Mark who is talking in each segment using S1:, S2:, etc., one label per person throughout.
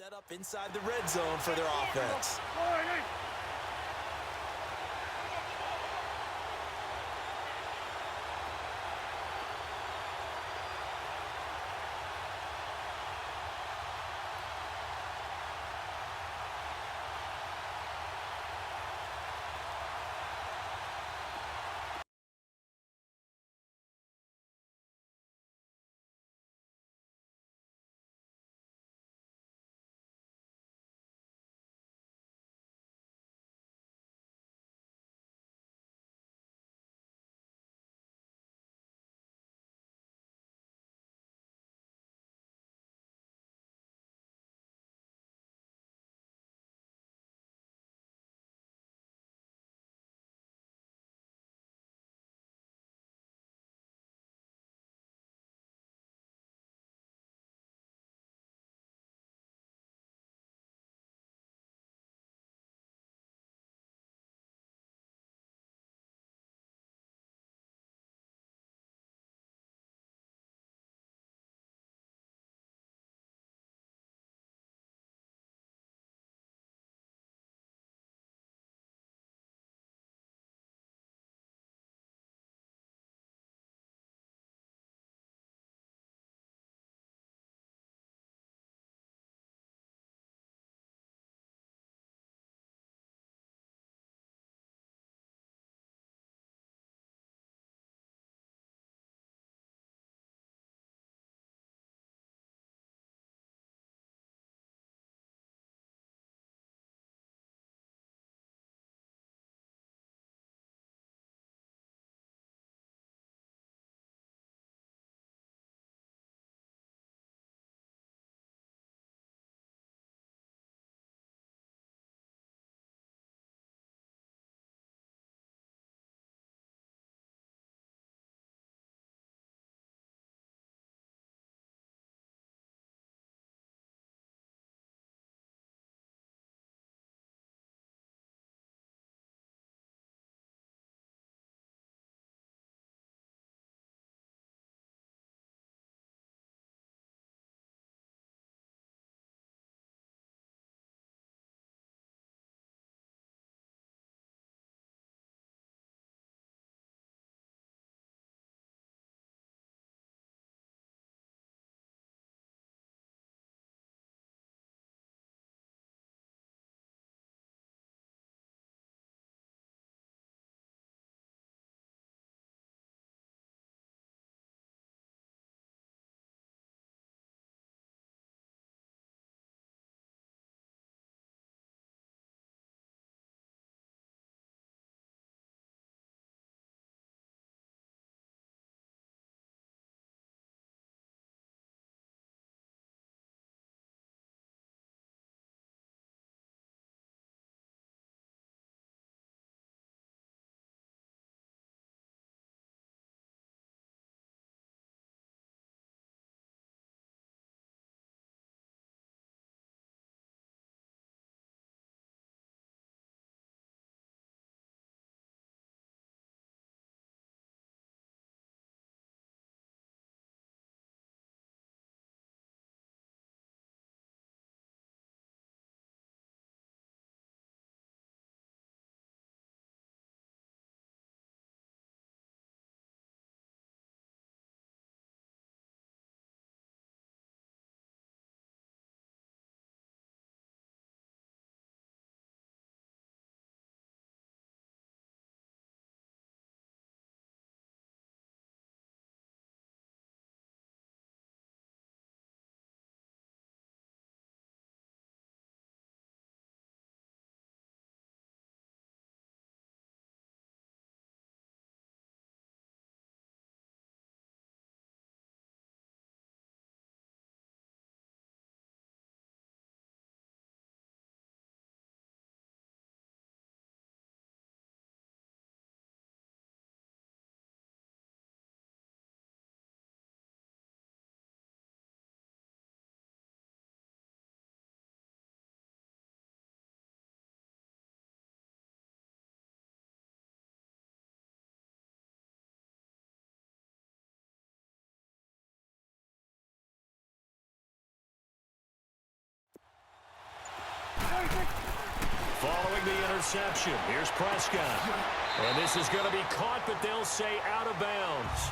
S1: Set up inside the red zone for their offense.
S2: following the interception. Here's Prescott. And this is going to be caught, but they'll say out of bounds.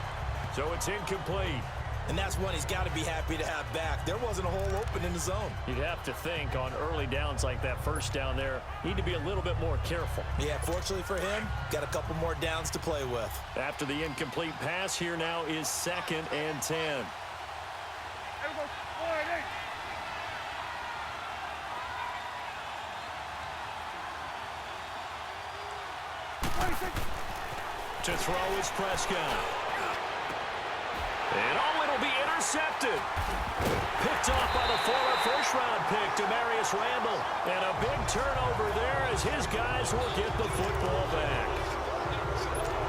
S2: So it's incomplete.
S1: And that's one he's got to be happy to have back. There wasn't a hole open in the zone.
S2: You'd have to think on early downs like that first down there, need to be a little bit more careful.
S1: Yeah, fortunately for him, got a couple more downs to play with.
S2: After the incomplete pass, here now is 2nd and 10. To throw is Prescott. And it'll be intercepted. Picked off by the former first-round pick, Demarius Randall. And a big turnover there as his guys will get the football back.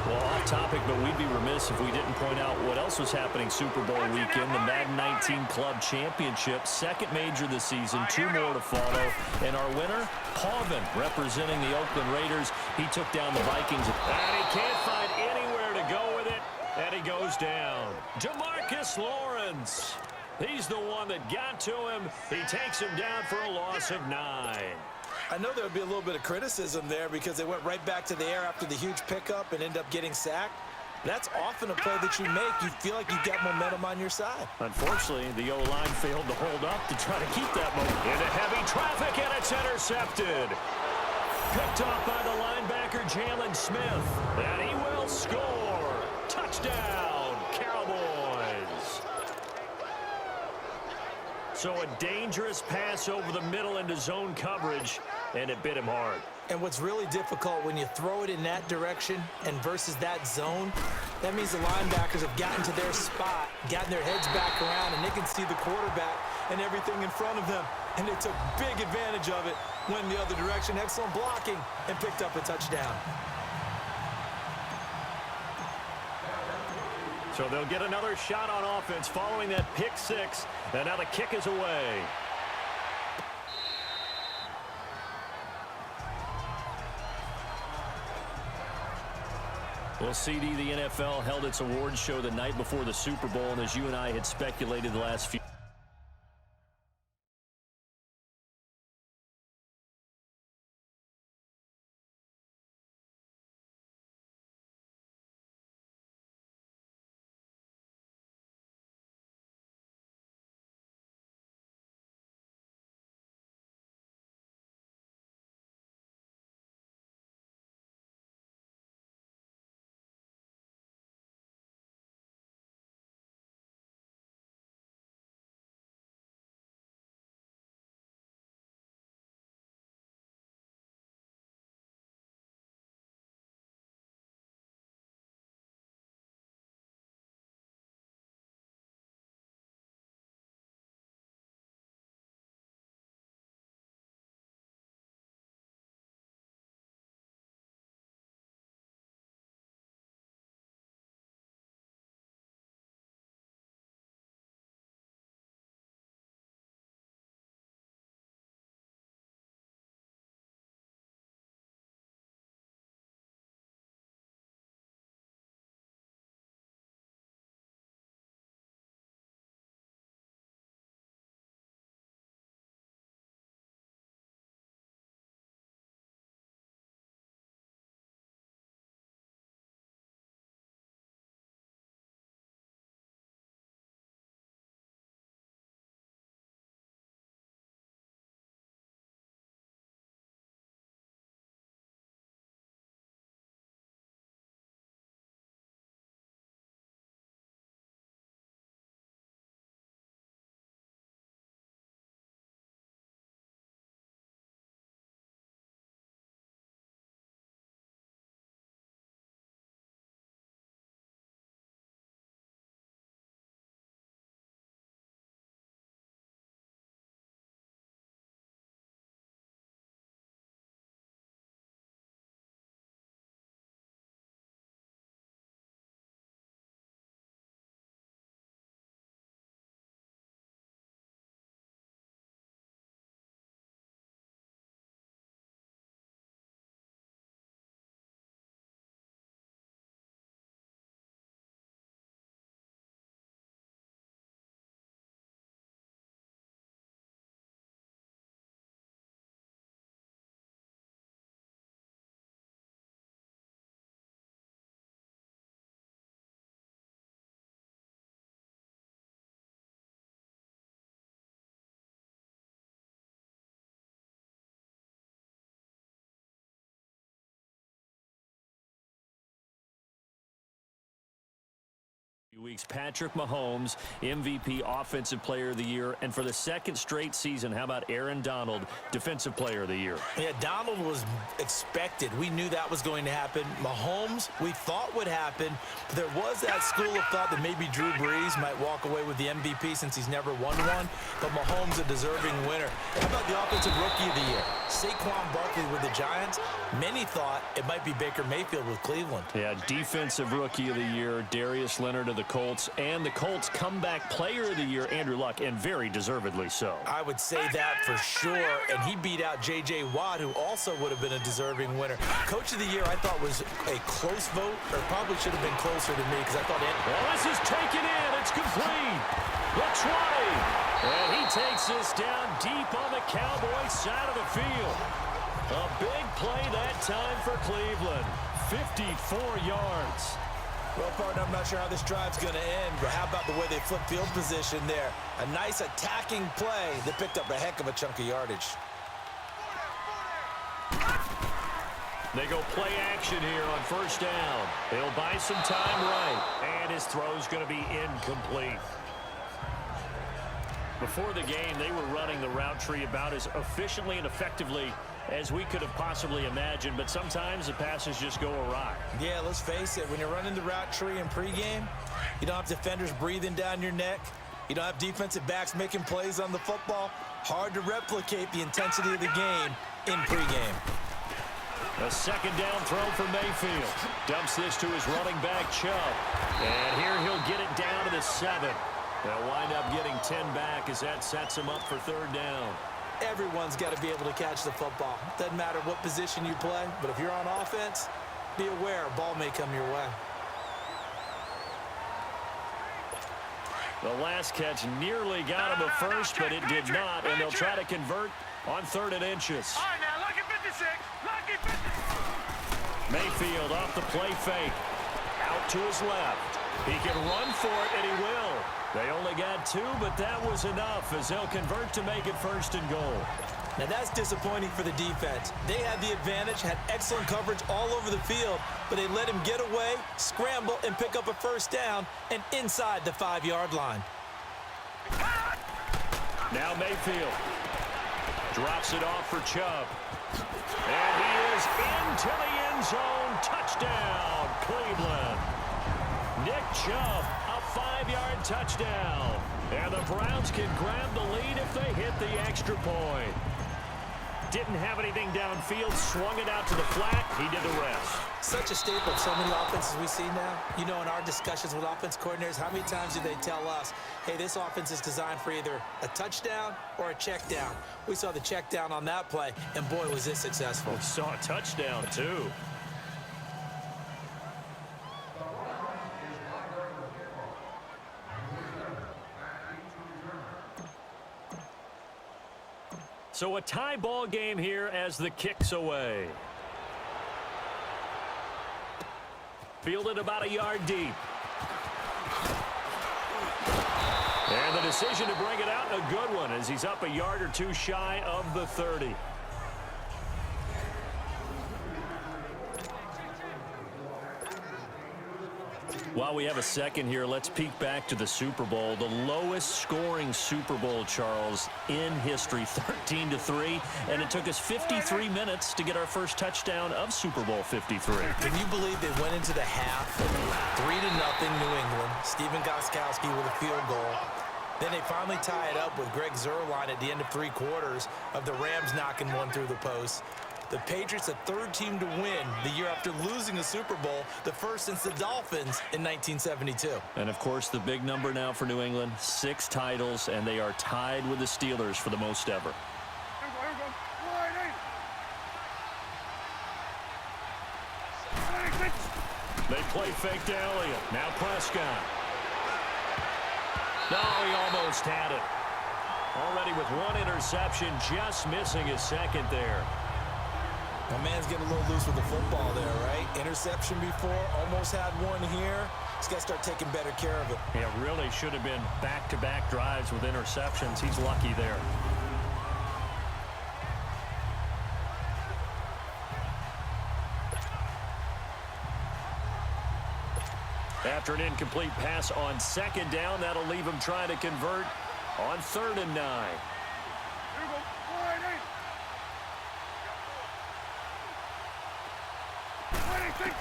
S2: Well, off topic, but we'd be remiss if we didn't point out what else was happening Super Bowl weekend. The Madden 19 Club Championship, second major this season, 2 more to follow. And our winner, Pauvin, representing the Oakland Raiders. He took down the Vikings. And he can't find anywhere to go with it. And he goes down. DeMarcus Lawrence. He's the one that got to him. He takes him down for a loss of 9.
S1: I know there would be a little bit of criticism there because they went right back to the air after the huge pickup and end up getting sacked. That's often a play that you make. You feel like you've got momentum on your side.
S2: Unfortunately, the O-line failed to hold up to try to keep that momentum. Into heavy traffic, and it's intercepted. Picked off by the linebacker, Jalen Smith. And he will score. Touchdown, Cowboys. So a dangerous pass over the middle into zone coverage, and it bit him hard.
S1: And what's really difficult when you throw it in that direction and versus that zone, that means the linebackers have gotten to their spot, gotten their heads back around, and they can see the quarterback and everything in front of them. And they took big advantage of it, went the other direction, excellent blocking, and picked up a touchdown.
S2: So they'll get another shot on offense following that pick 6, and now the kick is away. Well, CD, the NFL held its awards show the night before the Super Bowl, and as you and I had speculated the last few Weeks, Patrick Mahomes, MVP Offensive Player of the Year, and for the second straight season, how about Aaron Donald, Defensive Player of the Year?
S1: Yeah, Donald was expected. We knew that was going to happen. Mahomes, we thought would happen. But there was that school of thought that maybe Drew Brees might walk away with the MVP since he's never won one. But Mahomes, a deserving winner. How about the Offensive Rookie of the Year? Saquon Barkley with the Giants. Many thought it might be Baker Mayfield with Cleveland.
S2: Yeah, Defensive Rookie of the Year, Darius Leonard of the Colts, and the Colts Comeback Player of the Year, Andrew Luck, and very deservedly so.
S1: I would say that for sure, and he beat out J.J. Watt, who also would have been a deserving winner. Coach of the Year, I thought, was a close vote, or probably should have been closer to me, because I thought...
S2: Well, this is taken in. It's complete. The 20. And he takes this down deep on the Cowboys side of the field. A big play that time for Cleveland. 54 yards.
S1: Well, partner, I'm not sure how this drive's going to end, but how about the way they flip field position there? A nice attacking play that picked up a heck of a chunk of yardage.
S2: They go play action here on first down. He'll buy some time right, and his throw's going to be incomplete. Before the game, they were running the route tree about as efficiently and effectively as we could have possibly imagined, but sometimes the passes just go awry.
S1: Yeah, let's face it, when you're running the route tree in pregame, you don't have defenders breathing down your neck. You don't have defensive backs making plays on the football. Hard to replicate the intensity of the game in pregame.
S2: A second down throw for Mayfield. Dumps this to his running back, Chubb. And here he'll get it down to the 7. They'll wind up getting 10 back as that sets him up for third down.
S1: Everyone's got to be able to catch the football. Doesn't matter what position you play, but if you're on offense, be aware a ball may come your way.
S2: The last catch nearly got him a first, but it did not, and they'll try to convert on 3rd and inches.
S3: All right, now, lucky 56. Lucky 56.
S2: Mayfield off the play fake. Out to his left. He can run for it, and he will. They only got 2, but that was enough as they'll convert to make it 1st and goal.
S1: Now that's disappointing for the defense. They had the advantage, had excellent coverage all over the field, but they let him get away, scramble, and pick up a first down, and inside the 5-yard line.
S2: Now Mayfield drops it off for Chubb. And he is into the end zone. Touchdown, Cleveland. Nick Chubb, a 5-yard touchdown. And the Browns can grab the lead if they hit the extra point. Didn't have anything downfield, swung it out to the flat. He did the rest.
S1: Such a staple of so many offenses we see now. You know, in our discussions with offense coordinators, how many times do they tell us, hey, this offense is designed for either a touchdown or a check down. We saw the check down on that play, and boy, was this successful.
S2: We saw a touchdown, too. So a tie ball game here as the kick's away. Fielded about a yard deep. And the decision to bring it out, a good one, as he's up a yard or 2 shy of the 30. While we have a second here, let's peek back to the Super Bowl. The lowest scoring Super Bowl, Charles, in history, 13-3. And it took us 53 minutes to get our first touchdown of Super Bowl 53.
S1: Can you believe they went into the half, 3-0 New England, Stephen Gostkowski with a field goal. Then they finally tie it up with Greg Zuerlein at the end of 3 quarters of the Rams knocking one through the post. The Patriots, the 3rd team to win the year after losing a Super Bowl, the first since the Dolphins in 1972.
S2: And, of course, the big number now for New England, 6 titles, and they are tied with the Steelers for the most ever. They play fake to Elliott. Now Prescott. No, he almost had it. Already with 1 interception, just missing his second there.
S1: My man's getting a little loose with the football there, right? Interception before, almost had one here. He's got to start taking better care of it.
S2: Yeah, really should have been back-to-back drives with interceptions. He's lucky there. After an incomplete pass on second down, that'll leave him trying to convert on 3rd and 9.
S3: Here we go. 4-8. 26.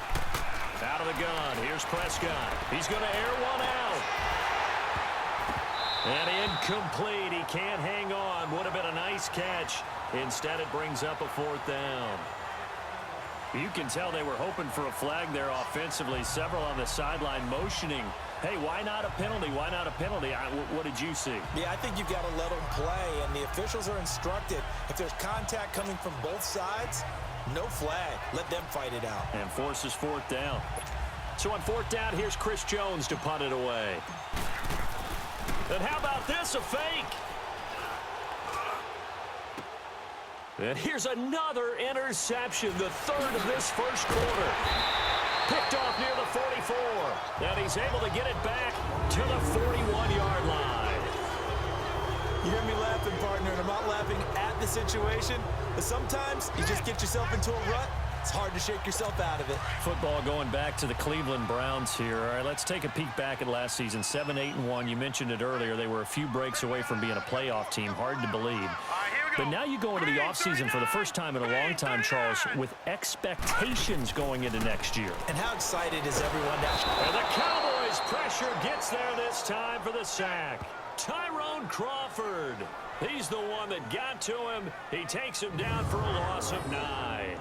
S2: Out of the gun. Here's Prescott. He's going to air one out. And incomplete. He can't hang on. Would have been a nice catch. Instead, it brings up a 4th down. You can tell they were hoping for a flag there offensively. Several on the sideline motioning. Hey, why not a penalty? Why not a penalty? What did you see?
S1: Yeah, I think you've got to let them play, and the officials are instructed. If there's contact coming from both sides, no flag. Let them fight it out.
S2: And forces 4th down. So on 4th down, here's Chris Jones to punt it away. And how about this, a fake? And here's another interception, the 3rd of this first quarter. Picked off near the 44. And he's able to get it back to the 41-yard line.
S1: You hear me laughing, partner, and I'm not laughing at the situation. But sometimes you just get yourself into a rut. It's hard to shake yourself out of it.
S2: Football going back to the Cleveland Browns here. All right, let's take a peek back at last season. 7-8-1. You mentioned it earlier. They were a few breaks away from being a playoff team. Hard to believe. But now you go into the offseason for the first time in a long time, Charles, with expectations going into next year.
S1: And how excited is everyone now?
S2: And the Cowboys' pressure gets there this time for the sack. Tyrone Crawford. He's the one that got to him. He takes him down for a loss of 9.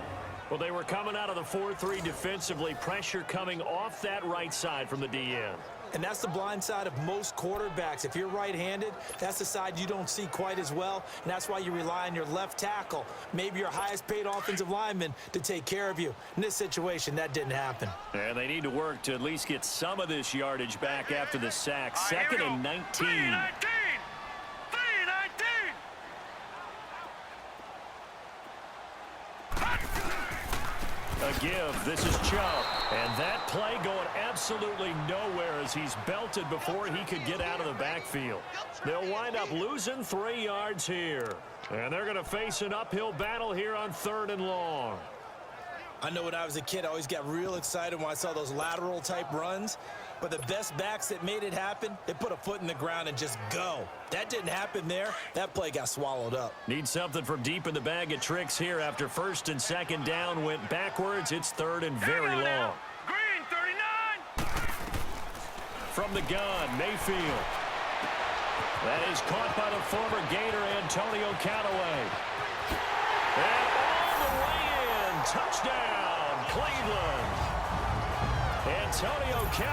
S2: Well, they were coming out of the 4-3 defensively. Pressure coming off that right side from the DN.
S1: And that's the blind side of most quarterbacks. If you're right-handed, that's the side you don't see quite as well, and that's why you rely on your left tackle, maybe your highest-paid offensive lineman, to take care of you. In this situation, that didn't happen.
S2: And they need to work to at least get some of this yardage back after the sack. 2nd and 19.
S3: 3-19.
S2: A give. This is Chubb. And that play going absolutely nowhere as he's belted before he could get out of the backfield. They'll wind up losing 3 yards here. And they're going to face an uphill battle here on 3rd and long.
S1: I know when I was a kid, I always got real excited when I saw those lateral-type runs. But the best backs that made it happen, they put a foot in the ground and just go. That didn't happen there. That play got swallowed up.
S2: Need something from deep in the bag of tricks here. After 1st and 2nd down went backwards, it's 3rd and very long.
S3: Green, 39.
S2: From the gun, Mayfield. That is caught by the former Gator, Antonio Callaway. And all the way in. Touchdown, Cleveland. Antonio Callaway.